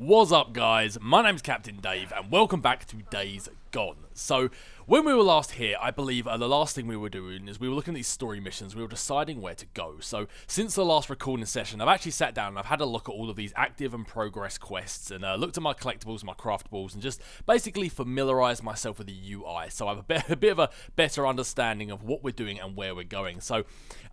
What's up, guys? My name's Captain Dave, and welcome back to Days Gone. So, when we were last here, I believe the last thing we were doing is we were looking at these story missions, we were deciding where to go. So, since the last recording session, I've actually sat down and I've had a look at all of these active and progress quests, and looked at my collectibles, my craftables, and just basically familiarised myself with the UI, so I have a bit of a better understanding of what we're doing and where we're going. So,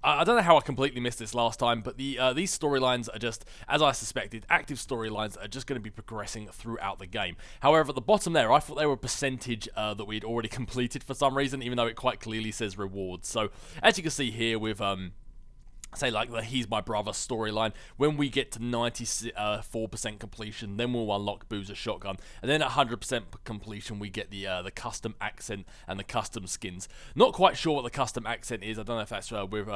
I don't know how I completely missed this last time, but these storylines are just, as I suspected, active storylines are just going to be progressing throughout the game. However, at the bottom there, I thought they were a percentage that we'd already completed for some reason, even though it quite clearly says rewards. So, as you can see here with say like the He's My Brother storyline, when we get to 94% completion, then we'll unlock Boozer Shotgun, and then at 100% completion we get the custom accent and the custom skins. Not quite sure what the custom accent is. I don't know if that's with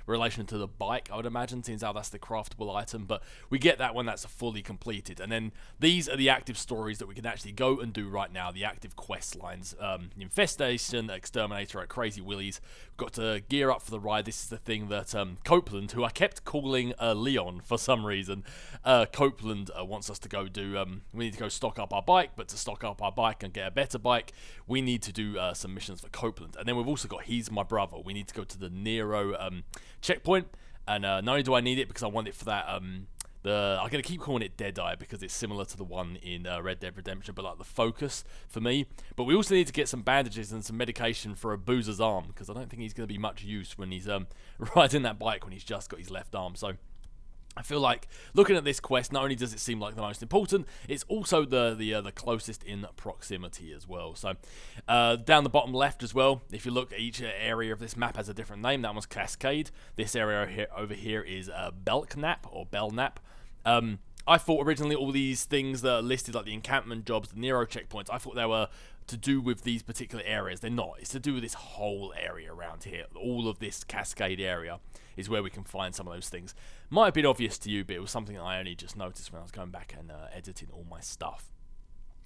relation to the bike, I would imagine, since how that's the craftable item, but we get that when that's fully completed. And then these are the active stories that we can actually go and do right now, the active quest lines. Infestation, Exterminator at Crazy Willie's. We've got to gear up for the ride. This is the thing that Copeland, who I kept calling Leon for some reason, Copeland wants us to go do. We need to go stock up our bike, but to stock up our bike and get a better bike, we need to do some missions for Copeland. And then we've also got He's My Brother. We need to go to the NERO checkpoint, and not only do I need it because I want it for that. I'm going to keep calling it Deadeye because it's similar to the one in Red Dead Redemption, but like the focus for me. But we also need to get some bandages and some medication for a Boozer's arm, because I don't think he's going to be much use when he's riding that bike when he's just got his left arm. So I feel like looking at this quest, not only does it seem like the most important, it's also the closest in proximity as well. So down the bottom left as well, if you look at each area of this map has a different name. That one's Cascade. This area over here is Belknap or Belknap. I thought originally all these things that are listed, like the encampment jobs, the NERO checkpoints, I thought they were to do with these particular areas. They're not. It's to do with this whole area around here. All of this Cascade area is where we can find some of those things. Might have been obvious to you, but it was something I only just noticed when I was going back and editing all my stuff.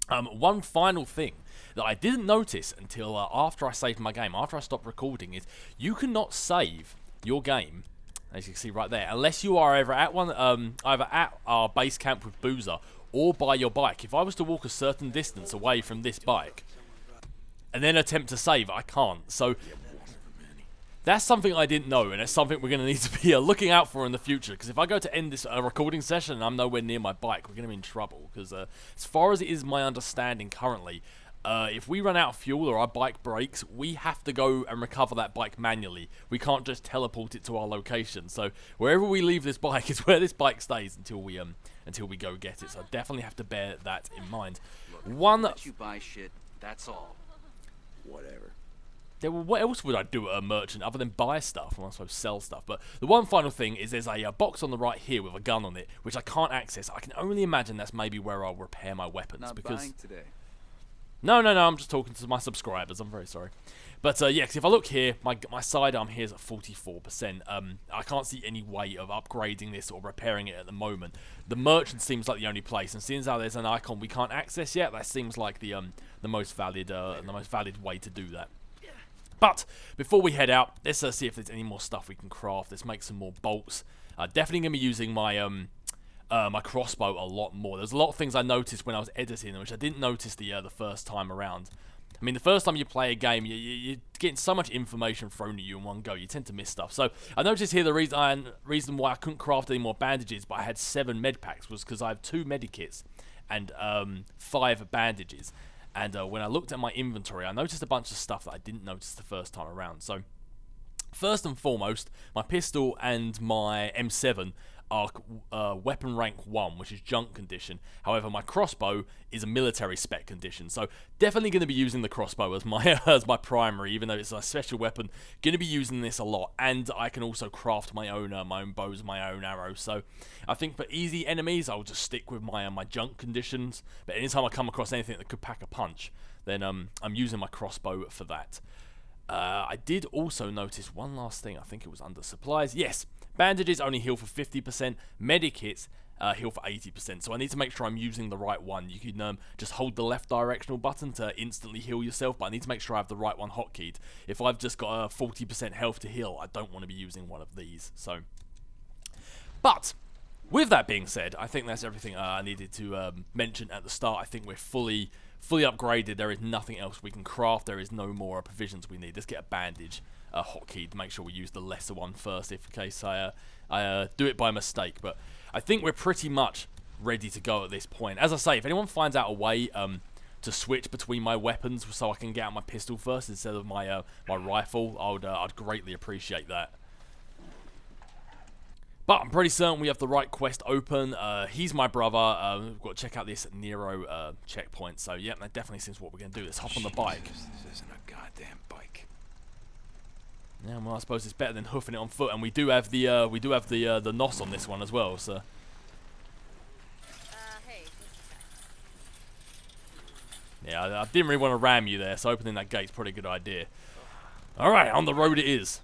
One final thing that I didn't notice until after I saved my game, after I stopped recording, is you cannot save your game, as you can see right there, unless you are either at our base camp with Boozer or by your bike. If I was to walk a certain distance away from this bike and then attempt to save, I can't. So that's something I didn't know, and it's something we're going to need to be looking out for in the future, because if I go to end this recording session and I'm nowhere near my bike, we're going to be in trouble, because as far as it is my understanding currently, if we run out of fuel or our bike breaks, we have to go and recover that bike manually. We can't just teleport it to our location. So wherever we leave this bike is where this bike stays until we go get it. So I definitely have to bear that in mind. Let you buy shit, that's all. Whatever. What else would I do at a merchant other than buy stuff? Well, I suppose sell stuff. But the one final thing is there's a box on the right here with a gun on it, which I can't access. I can only imagine that's maybe where I'll repair my weapons. Not because buying today. No, I'm just talking to my subscribers. I'm very sorry. But yeah, because if I look here, my sidearm here is at 44%. I can't see any way of upgrading this or repairing it at the moment. The merchant seems like the only place, and since there's an icon we can't access yet, that seems like the most valid way to do that. But before we head out, let's see if there's any more stuff we can craft. Let's make some more bolts. Definitely gonna be using my my crossbow a lot more. There's a lot of things I noticed when I was editing, which I didn't notice the first time around. I mean, the first time you play a game, you're getting so much information thrown at you in one go, you tend to miss stuff. So I noticed here the reason why I couldn't craft any more bandages, but I had 7 med packs, was because I have 2 medikits and 5 bandages. And when I looked at my inventory, I noticed a bunch of stuff that I didn't notice the first time around. So first and foremost, my pistol and my M7 are weapon rank 1, which is junk condition. However, my crossbow is a military spec condition, so definitely going to be using the crossbow as my as my primary, even though it's a special weapon. Going to be using this a lot, and I can also craft my own bows, my own arrows. So I think for easy enemies, I'll just stick with my junk conditions. But anytime I come across anything that could pack a punch, then I'm using my crossbow for that. I did also notice one last thing. I think it was under supplies. Yes, bandages only heal for 50%. Medikits heal for 80%. So I need to make sure I'm using the right one. You can just hold the left directional button to instantly heal yourself, but I need to make sure I have the right one hotkeyed. If I've just got 40% health to heal, I don't want to be using one of these. So, but with that being said, I think that's everything I needed to mention at the start. I think we're fully upgraded. There is nothing else we can craft. There is no more provisions we need. Let's get a bandage hotkey to make sure we use the lesser one first, if in case I do it by mistake. But I think we're pretty much ready to go at this point. As I say, if anyone finds out a way to switch between my weapons so I can get out my pistol first instead of my my rifle, I'd greatly appreciate that. But I'm pretty certain we have the right quest open. He's my brother. We've got to check out this NERO checkpoint. So yeah, that definitely seems what we're going to do. Let's hop on the bike. This isn't a goddamn bike. Yeah, well, I suppose it's better than hoofing it on foot, and we do have the the NOS on this one as well. So Hey. yeah, I didn't really want to ram you there, so opening that gate's probably a good idea. All right, on the road it is.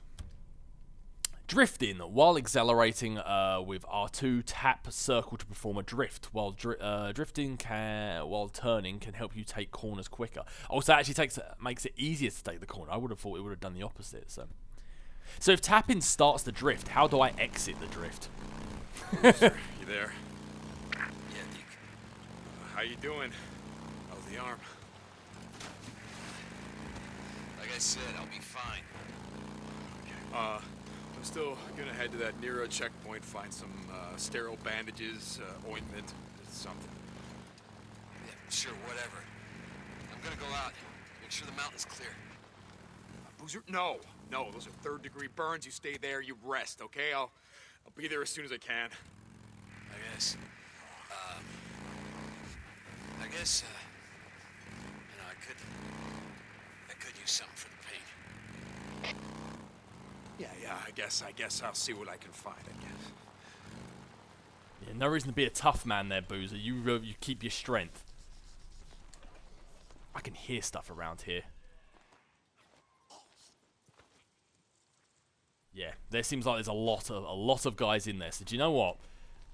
Drifting. While accelerating with R2, tap circle to perform a drift. While drifting while turning can help you take corners quicker. Also, it actually makes it easier to take the corner. I would have thought it would have done the opposite. So if tapping starts the drift, how do I exit the drift? You there? Yeah, Deke. How you doing? How's the arm? Like I said, I'll be fine. I'm still gonna head to that NERO checkpoint, find some sterile bandages, ointment, something. Yeah, sure, whatever. I'm gonna go out. Make sure the mountain's clear. Boozer? No, those are third-degree burns. You stay there, you rest, okay? I'll be there as soon as I can. I guess. You know, I could use something for the pain. Yeah, I guess I'll see what I can find, I guess. Yeah, no reason to be a tough man there, Boozer. You keep your strength. I can hear stuff around here. Yeah, there seems like there's a lot of guys in there. So do you know what?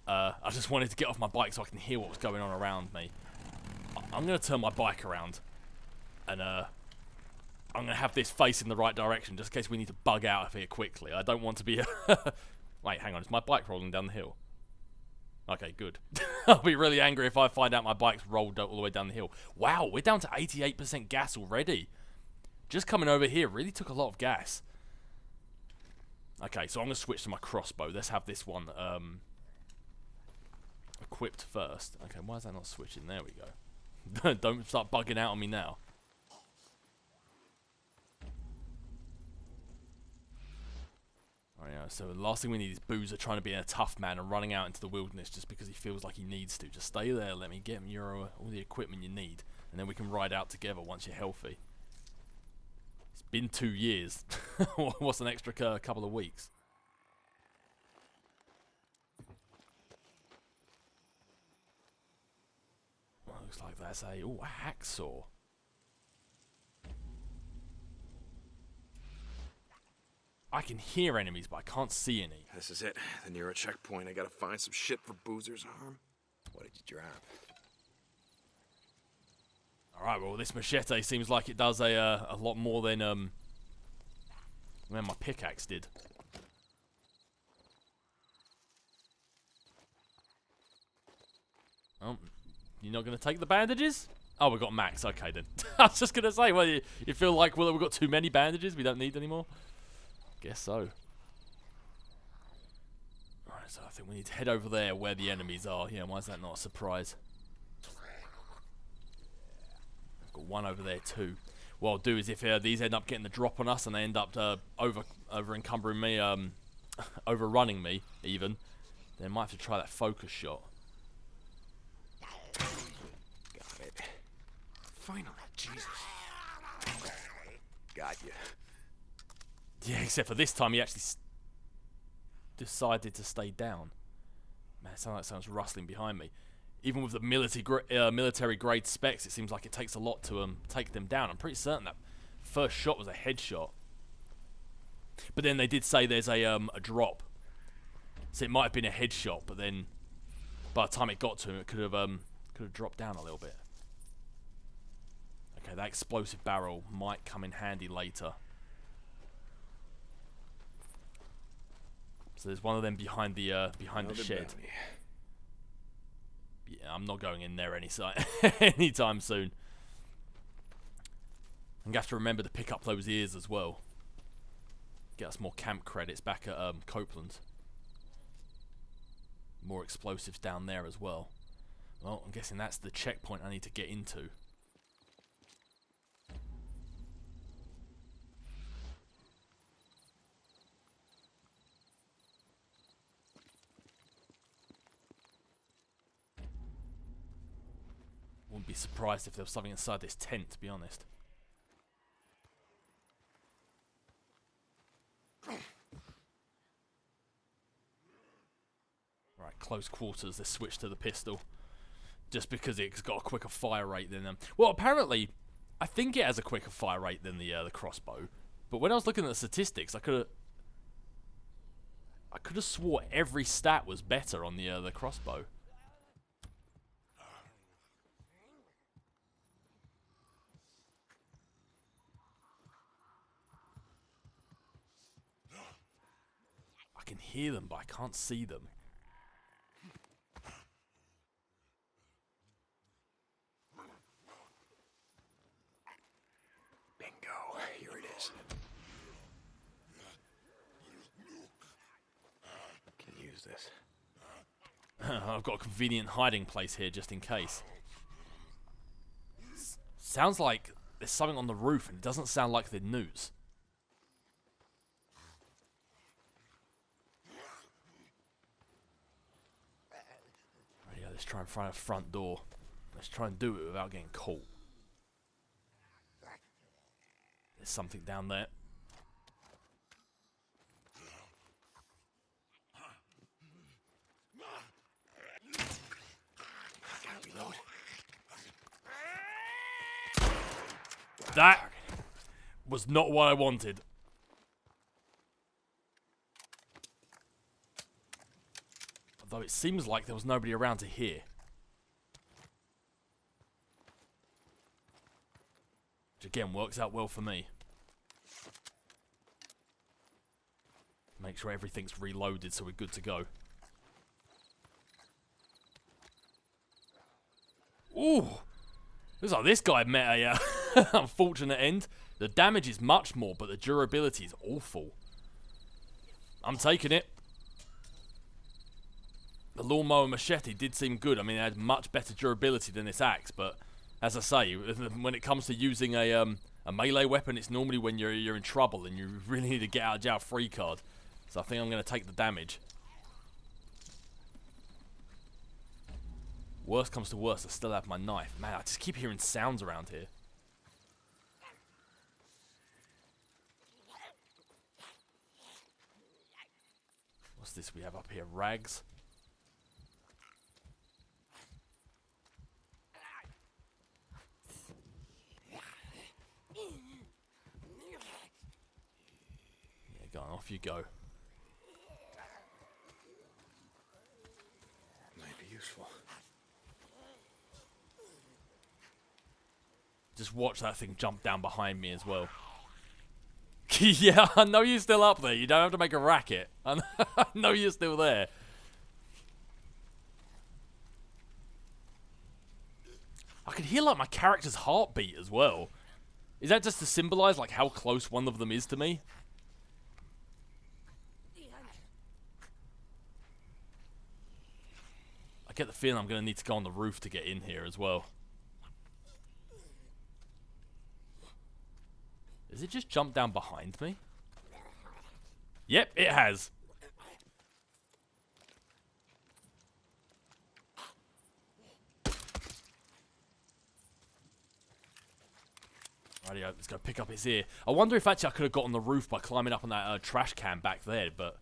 I just wanted to get off my bike so I can hear what was going on around me. I'm gonna turn my bike around, and I'm gonna have this facing the right direction just in case we need to bug out of here quickly. I don't want to be. Wait, hang on. Is my bike rolling down the hill? Okay, good. I'll be really angry if I find out my bike's rolled all the way down the hill. Wow, we're down to 88% gas already. Just coming over here really took a lot of gas. Okay, so I'm going to switch to my crossbow. Let's have this one equipped first. Okay, why is that not switching? There we go. Don't start bugging out on me now. Oh, yeah, so the last thing we need is Boozer trying to be a tough man and running out into the wilderness just because he feels like he needs to. Just stay there, let me get him all the equipment you need, and then we can ride out together once you're healthy. It's been 2 years. What's an extra couple of weeks? Well, looks like that's a hacksaw. I can hear enemies, but I can't see any. This is it, the NERO checkpoint. I gotta find some shit for Boozer's arm. What did you drop? Alright, well, this machete seems like it does a lot more than my pickaxe did. Oh, you're not going to take the bandages? Oh, we got max. Okay, then. I was just going to say, well, you feel like, well, we've got too many bandages, we don't need any more? Guess so. Alright, so I think we need to head over there where the enemies are. Yeah, why is that not a surprise? I've got one over there too. What I'll do is if these end up getting the drop on us and they end up over encumbering me, overrunning me even, then I might have to try that focus shot. Got it. Finally, Jesus. Got you. Yeah, except for this time he actually decided to stay down. Man, it sounds rustling behind me. Even with the military grade specs, it seems like it takes a lot to take them down. I'm pretty certain that first shot was a headshot. But then they did say there's a drop, so it might have been a headshot. But then by the time it got to him, it could have dropped down a little bit. Okay, that explosive barrel might come in handy later. So there's one of them behind the shed. Bounty. I'm not going in there anytime soon. I'm gonna have to remember to pick up those ears as well. Get us more camp credits back at Copeland. More explosives down there as well. Well, I'm guessing that's the checkpoint I need to get into. Wouldn't be surprised if there was something inside this tent, to be honest. Right, close quarters, let's switch to the pistol. Just because it's got a quicker fire rate than them. Well, apparently, I think it has a quicker fire rate than the crossbow. But when I was looking at the statistics, I could have swore every stat was better on the crossbow. I can hear them, but I can't see them. Bingo. Here it is. Can use this. I've got a convenient hiding place here just in case. Sounds like there's something on the roof, and it doesn't sound like the newts. Let's try and find a front door. Let's try and do it without getting caught. There's something down there. That was not what I wanted. Although it seems like there was nobody around to hear. Which again works out well for me. Make sure everything's reloaded so we're good to go. Ooh! Looks like this guy met a unfortunate end. The damage is much more, but the durability is awful. I'm taking it. The lawnmower machete did seem good. I mean, it had much better durability than this axe, but as I say, when it comes to using a melee weapon, it's normally when you're in trouble and you really need to get out of jail free card. So I think I'm going to take the damage. Worst comes to worst, I still have my knife. Man, I just keep hearing sounds around here. What's this we have up here? Rags. Yeah, go on, off you go. Might be useful. Just watch that thing jump down behind me as well. Yeah, I know you're still up there. You don't have to make a racket. I know you're still there. I can hear like my character's heartbeat as well. Is that just to symbolize like how close one of them is to me? I get the feeling I'm going to need to go on the roof to get in here as well. Does it just jump down behind me? Yep, it has. Rightio, let's go pick up his ear. I wonder if actually I could have got on the roof by climbing up on that trash can back there, but...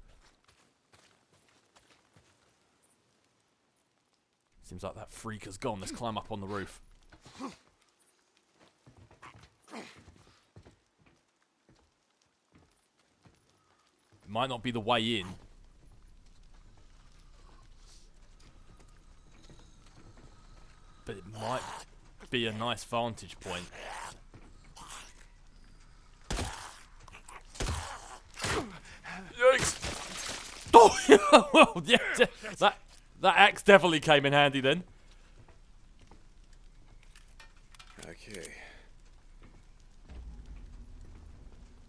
Seems like that freak has gone. Let's climb up on the roof. It might not be the way in. But it might be a nice vantage point. Yikes! Oh, well, yeah, that axe definitely came in handy then. Okay.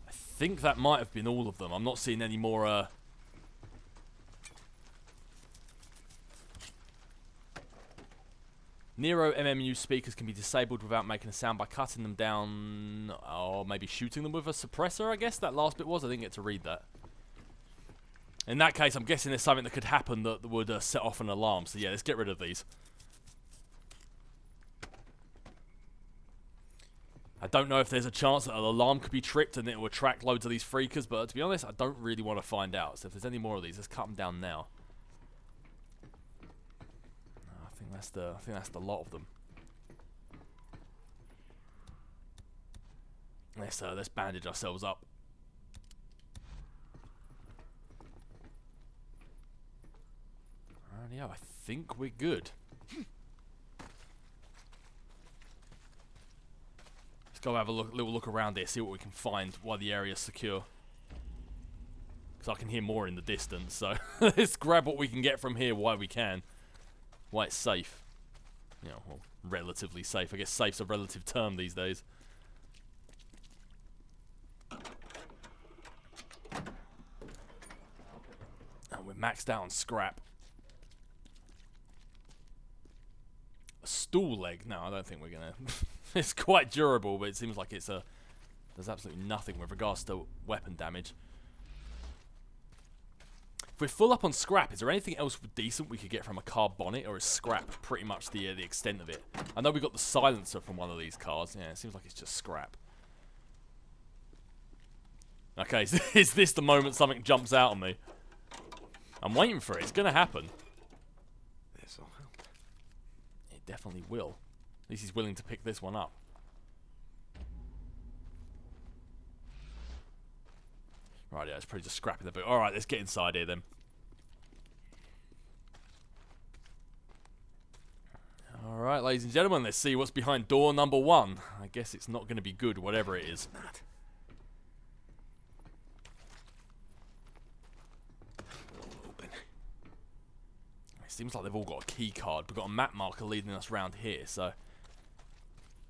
I think that might have been all of them. I'm not seeing any more, NERO MMU speakers can be disabled without making a sound by cutting them down, or maybe shooting them with a suppressor, I guess that last bit was. I didn't get to read that. In that case, I'm guessing there's something that could happen that would set off an alarm. So yeah, let's get rid of these. I don't know if there's a chance that an alarm could be tripped and it will attract loads of these freakers, but to be honest, I don't really want to find out. So if there's any more of these, let's cut them down now. I think that's the lot of them. Let's bandage ourselves up. Yeah, I think we're good. Let's go have a little look around here, see what we can find while the area's secure. Because I can hear more in the distance, so let's grab what we can get from here while we can. While it's safe. You know, well, relatively safe. I guess safe's a relative term these days. And we're maxed out on scrap. A stool leg? No, I don't think we're gonna. It's quite durable, but it seems like it's a. There's absolutely nothing with regards to weapon damage. If we're full up on scrap, is there anything else decent we could get from a car bonnet, or is scrap pretty much the extent of it? I know we got the silencer from one of these cars. Yeah, it seems like it's just scrap. Okay, so is this the moment something jumps out on me? I'm waiting for it. It's gonna happen. This'll help. It definitely will. At least he's willing to pick this one up. Right, yeah, it's probably just scrapping the boot. Alright, let's get inside here then. Alright, ladies and gentlemen, let's see what's behind door number 1. I guess it's not going to be good, whatever it is. Open. It seems like they've all got a key card. We've got a map marker leading us around here, so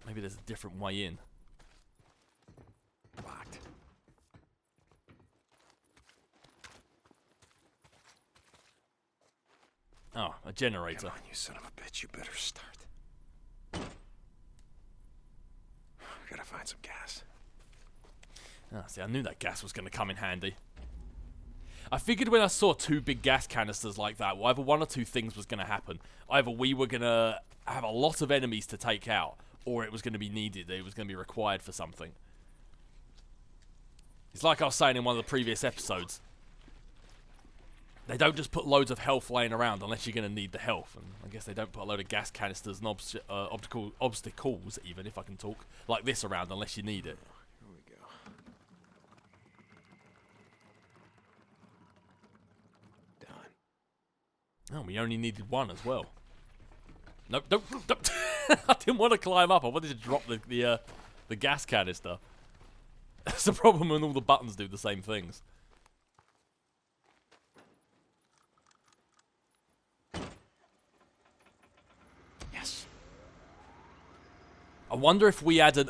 maybe there's a different way in. Locked. Oh, a generator. Come on, you son of a bitch. You better start. Gotta find some gas. Ah, see, I knew that gas was going to come in handy. I figured when I saw 2 big gas canisters like that, well, either one or 2 things was going to happen. Either we were going to have a lot of enemies to take out, or it was going to be needed. It was going to be required for something. It's like I was saying in one of the previous episodes. They don't just put loads of health laying around unless you're going to need the health. And I guess they don't put a load of gas canisters and obstacles, even if I can talk, like this around unless you need it. Here we go. Done. Oh, we only needed 1 as well. Nope, don't. I didn't want to climb up. I wanted to drop the gas canister. That's the problem when all the buttons do the same things. Yes. I wonder if we hadn't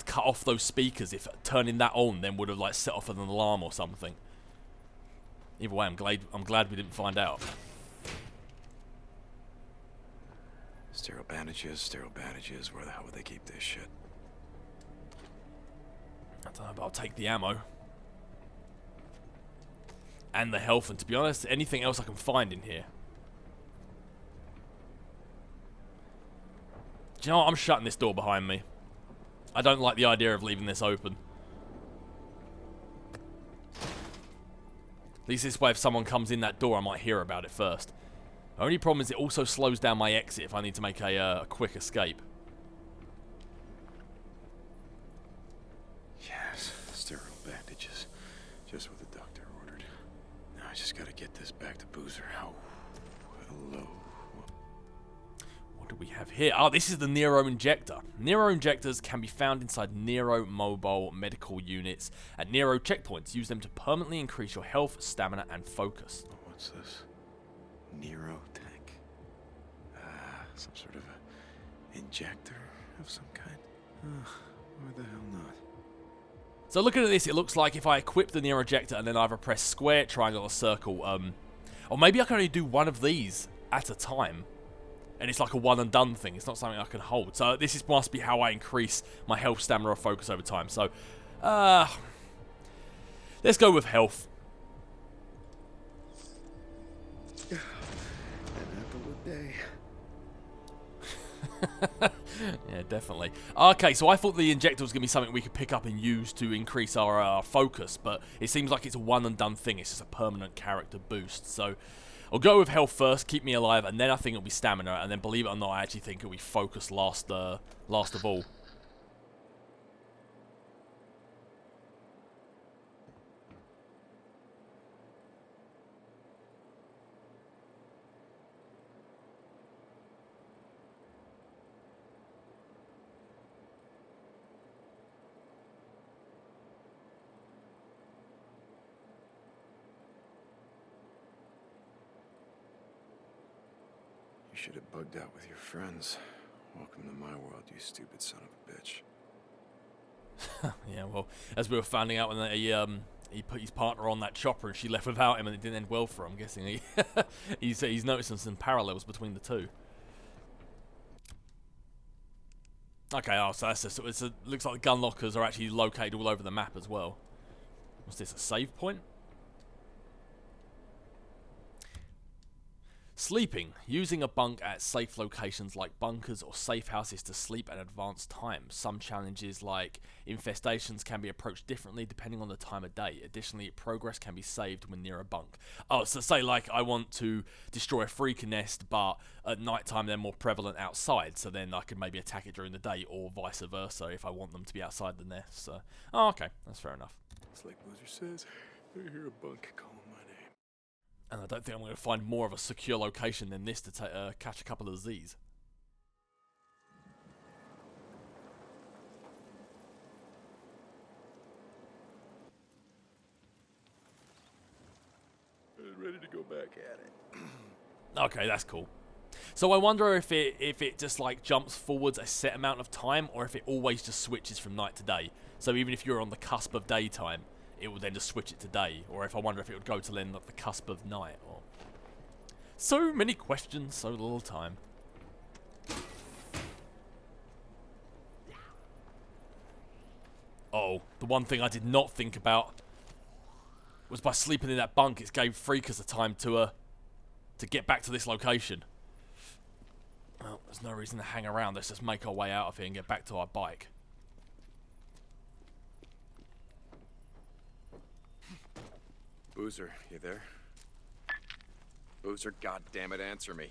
cut off those speakers, if turning that on then would have like set off an alarm or something. Either way, I'm glad we didn't find out. Sterile bandages. Where the hell would they keep this shit? I don't know, but I'll take the ammo. And the health, and to be honest, anything else I can find in here. Do you know what? I'm shutting this door behind me. I don't like the idea of leaving this open. At least this way if someone comes in that door, I might hear about it first. The only problem is it also slows down my exit if I need to make a quick escape. Yes, sterile bandages. Just what the doctor ordered. Now I just gotta get this back to Boozer. Oh, hello. What do we have here? Oh, this is the NERO injector. NERO injectors can be found inside NERO mobile medical units at NERO checkpoints. Use them to permanently increase your health, stamina, and focus. Oh, what's this? NERO tank. Some sort of a Injector of some kind? Why the hell not? So looking at this, it looks like if I equip the NERO ejector and then either press square, triangle, or circle, or maybe I can only do one of these at a time. And it's like a one and done thing. It's not something I can hold. So must be how I increase my health, stamina, or focus over time. So, let's go with health. An apple a day. Yeah, definitely. Okay, so I thought the injector was going to be something we could pick up and use to increase our focus, but it seems like it's a one and done thing. It's just a permanent character boost. So I'll go with health first, keep me alive, and then I think it'll be stamina, and then believe it or not, I actually think it'll be focus last of all. You should have bugged out with your friends. Welcome to my world, you stupid son of a bitch. Yeah, well, as we were finding out when he put his partner on that chopper and she left without him and it didn't end well for him, I'm guessing he's noticing some parallels between the two. Okay, so that's just, looks like the gun lockers are actually located all over the map as well. What's this, a save point? Sleeping. Using a bunk at safe locations like bunkers or safe houses to sleep at advanced times. Some challenges like infestations can be approached differently depending on the time of day. Additionally, progress can be saved when near a bunk. Oh, so say like I want to destroy a freaker nest, but at night time they're more prevalent outside, so then I could maybe attack it during the day, or vice versa if I want them to be outside the nest. So, oh, okay, that's fair enough. It's like Boozer says, I hear a bunk calling my name. And I don't think I'm going to find more of a secure location than this to catch a couple of Z's. Ready to go back at it. Okay, that's cool. So I wonder if it just like jumps forwards a set amount of time, or if it always just switches from night to day. So even if you're on the cusp of daytime, it will then just switch it to day. Or if I wonder if it would go to then at the cusp of night. Or so many questions, so little time. Oh, the one thing I did not think about was by sleeping in that bunk, it gave freakers the time to get back to this location. Well, there's no reason to hang around. Let's just make our way out of here and get back to our bike. Boozer, you there? Boozer, goddammit, answer me.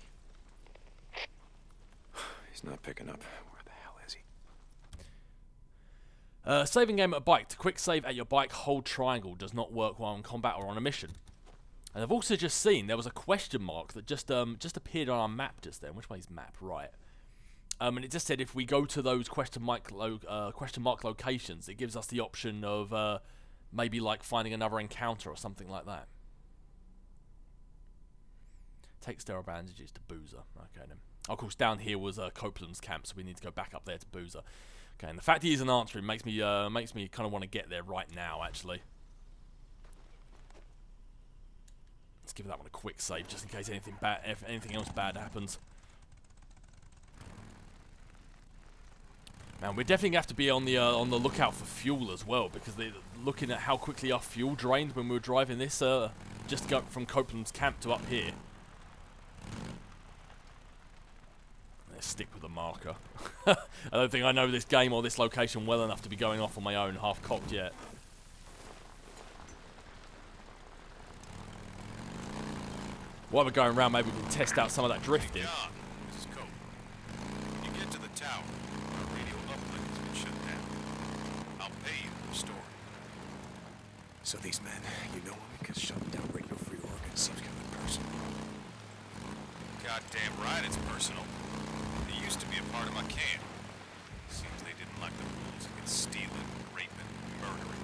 He's not picking up. Where the hell is he? Saving game at a bike. To quick save at your bike, hold triangle. Does not work while in combat or on a mission. And I've also just seen there was a question mark that just appeared on our map just then. Which way is map? Right. And it just said if we go to those question mark locations, it gives us the option of maybe like finding another encounter or something like that. Take sterile bandages to Boozer. Okay then. Of course, down here was Copeland's camp, so we need to go back up there to Boozer. Okay, and the fact he isn't answering makes me kind of want to get there right now. Actually, let's give that one a quick save just in case anything else bad happens. Man, we're definitely gonna have to be on the lookout for fuel as well, because looking at how quickly our fuel drained when we were driving this just to go from Copeland's camp to up here. Let's stick with the marker. I don't think I know this game or this location well enough to be going off on my own, half-cocked yet. While we're going around, maybe we can test out some of that drifting. John, this is Cope. When you get to the tower, our radio uplink has been shut down. I'll pay you for the story. So these men, you know them because shutting down radio-free organs seems kind of personal. Goddamn right it's personal. They used to be a part of my camp. Seems they didn't like the rules against stealing, raping, murdering.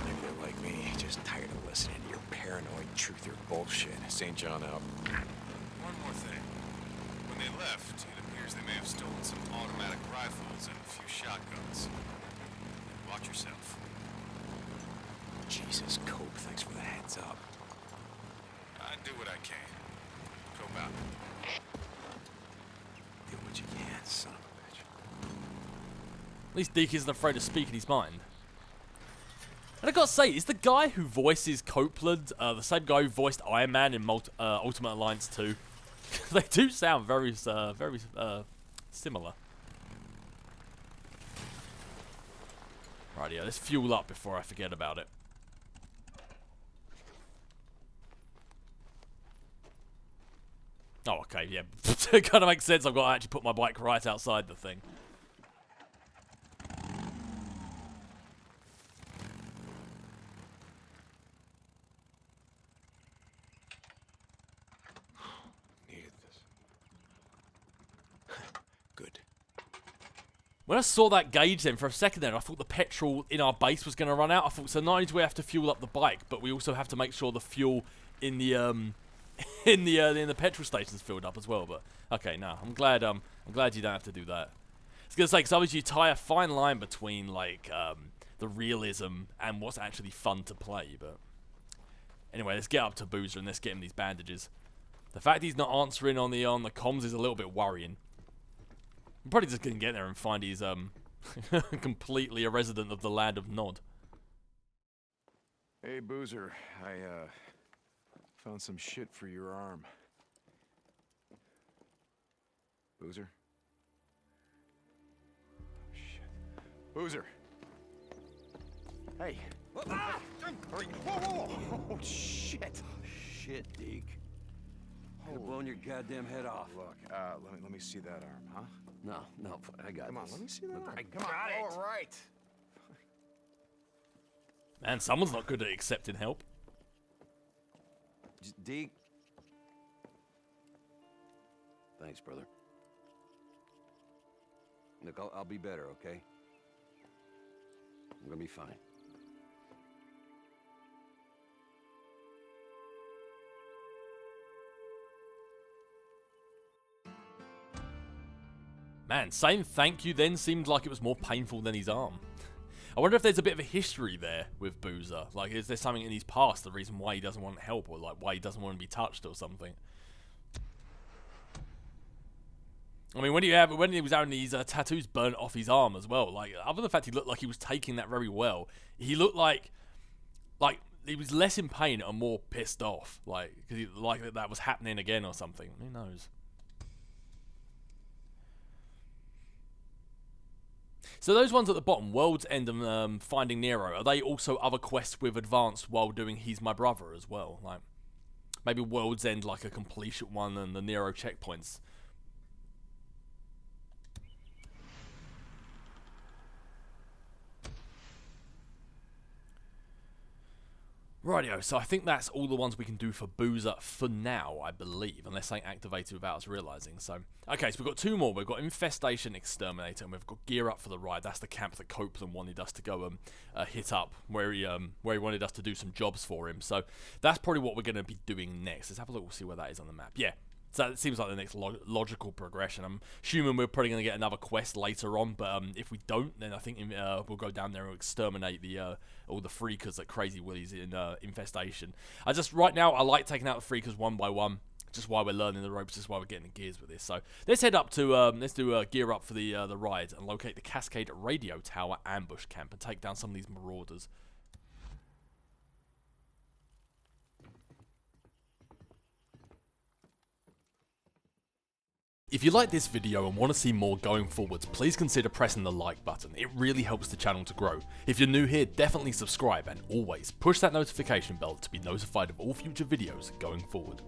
Maybe they're like me, just tired of listening to your paranoid truther bullshit. St. John out. One more thing. When they left, it appears they may have stolen some automatic rifles and a few shotguns. Watch yourself. Jesus, Cope, thanks for the heads up. I do what I can. Go about it. Do what you can, son of a bitch. At least Deke isn't afraid to speak in his mind. And I gotta say, is the guy who voices Copeland the same guy who voiced Iron Man in Ultimate Alliance 2? They do sound very similar. Right, yeah, let's fuel up before I forget about it. Oh, okay, yeah. It kind of makes sense. I've got to actually put my bike right outside the thing. Needed this. Good. When I saw that gauge then, for a second then, I thought the petrol in our base was going to run out. I thought, so not only do we have to fuel up the bike, but we also have to make sure the fuel in the in the petrol station's filled up as well. But okay, no, I'm glad you don't have to do that. I was gonna say, because obviously you tie a fine line between like the realism and what's actually fun to play. But anyway, let's get up to Boozer and let's get him these bandages. The fact he's not answering on the comms is a little bit worrying. I'm probably just gonna get there and find he's completely a resident of the land of Nod. Hey, Boozer, I found some shit for your arm. Boozer? Shit. Boozer! Hey! Ah! Hurry! Whoa! Oh, shit! Shit, Deke. Could have blown your goddamn head off. Look, let me see that arm, huh? No, I got Come on, this. let me see that Look, arm. I Come on, all right. Man, someone's not good at accepting help. Deke. Thanks, brother. Look, I'll be better, okay? I'm gonna be fine. Man, saying thank you then seemed like it was more painful than his arm. I wonder if there's a bit of a history there with Boozer. Like, is there something in his past, the reason why he doesn't want help, or like why he doesn't want to be touched or something? I mean, when he was having these tattoos burnt off his arm as well, like, other than the fact he looked like he was taking that very well, he looked like he was less in pain and more pissed off, like, because like that was happening again or something. Who knows? So those ones at the bottom, World's End and Finding Nero, are they also other quests with advanced while doing He's My Brother as well? Like, maybe World's End like a completion one and the Nero checkpoints. Rightio, so I think that's all the ones we can do for Boozer for now, I believe, unless they activated without us realising. So, okay, so we've got two more. We've got Infestation Exterminator, and we've got Gear Up for the Ride. That's the camp that Copeland wanted us to go hit up, where he wanted us to do some jobs for him. So that's probably what we're going to be doing next. Let's have a look. We'll see where that is on the map. Yeah. So it seems like the next logical progression. I'm assuming we're probably going to get another quest later on, but if we don't, then I think we'll go down there and exterminate all the freakers at Crazy Willie's in Infestation. Right now, I like taking out the freakers one by one, just while we're learning the ropes, just while we're getting the gears with this. So let's head up to, let's do Gear Up for the ride and locate the Cascade Radio Tower ambush camp and take down some of these marauders. If you like this video and want to see more going forwards, please consider pressing the like button. It really helps the channel to grow. If you're new here, definitely subscribe and always push that notification bell to be notified of all future videos going forward.